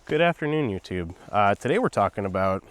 Good afternoon, YouTube. Today we're talking about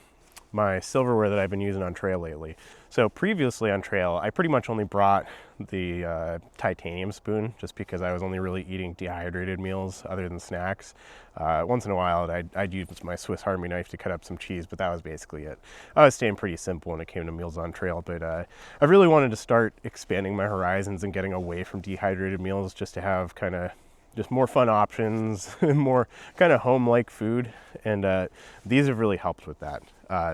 my silverware that I've been using on trail lately. So previously on trail, I pretty much only brought the titanium spoon just because I was only really eating dehydrated meals other than snacks. Once in a while, I'd use my Swiss Army knife to cut up some cheese, but that was basically it. I was staying pretty simple when it came to meals on trail, but I really wanted to start expanding my horizons and getting away from dehydrated meals just to have kind of just more fun options, more kind of home-like food, and these have really helped with that.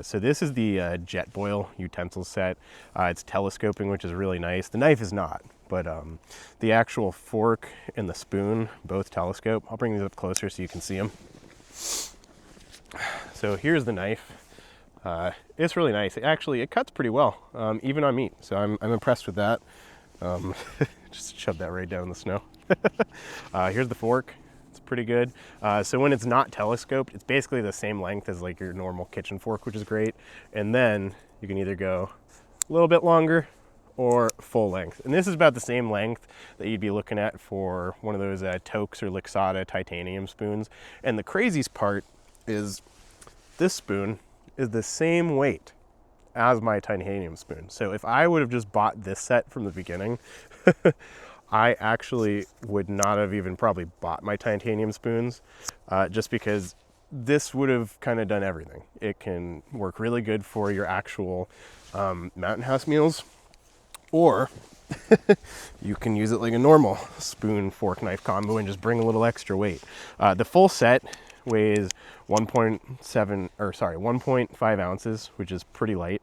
So this is the Jetboil Utensils set. It's telescoping, which is really nice. The knife is not, but the actual fork and the spoon both telescope. I'll bring these up closer so you can see them. So here's the knife. It's really nice. It cuts pretty well, even on meat. So I'm impressed with that. Just shove that right down in the snow. Here's the fork. It's pretty good. So when it's not telescoped, it's basically the same length as like your normal kitchen fork, which is great. And then you can either go a little bit longer or full length. And this is about the same length that you'd be looking at for one of those Tokes or Lixada titanium spoons. And the craziest part is this spoon is the same weight as my titanium spoon. So if I would have just bought this set from the beginning, I actually would not have even probably bought my titanium spoons, just because this would have kind of done everything. It can work really good for your actual mountain house meals, or you can use it like a normal spoon fork knife combo and just bring a little extra weight. The full set weighs 1.5 ounces, which is pretty light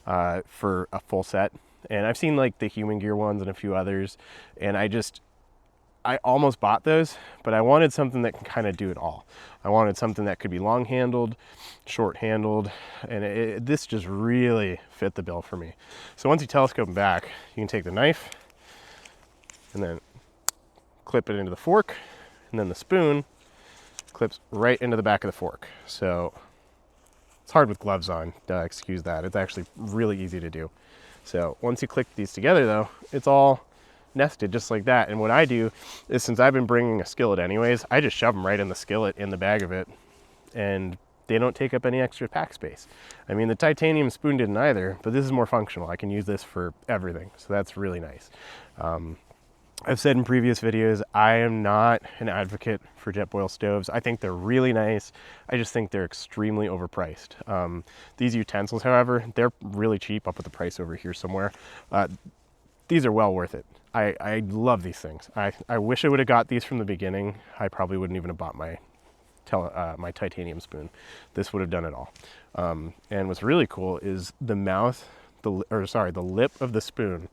for a full set. And I've seen like the Human Gear ones and a few others, and I almost bought those, but I wanted something that can kind of do it all. I wanted something that could be long handled, short handled, and this just really fit the bill for me. So once you telescope them back, you can take the knife and then clip it into the fork, and then the spoon clips right into the back of the fork. So it's hard with gloves on, excuse that. It's actually really easy to do. So once you click these together though, it's all nested just like that. And what I do is, since I've been bringing a skillet anyways, I just shove them right in the skillet in the bag of it, and they don't take up any extra pack space. I mean, the titanium spoon didn't either, but this is more functional. I can use this for everything. So that's really nice. I've said in previous videos, I am not an advocate for Jetboil stoves. I think they're really nice. I just think they're extremely overpriced. These utensils, however, they're really cheap. I'll put the price over here somewhere. These are well worth it. I love these things. I wish I would have got these from the beginning. I probably wouldn't even have bought my titanium spoon. This would have done it all. And what's really cool is the lip of the spoon.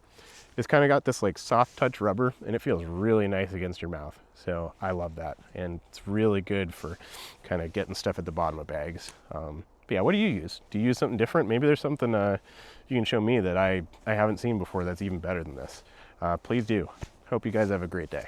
It's kind of got this like soft touch rubber, and it feels really nice against your mouth. So I love that. And it's really good for kind of getting stuff at the bottom of bags. But yeah, what do you use? Do you use something different? Maybe there's something you can show me that I haven't seen before that's even better than this. Please do. Hope you guys have a great day.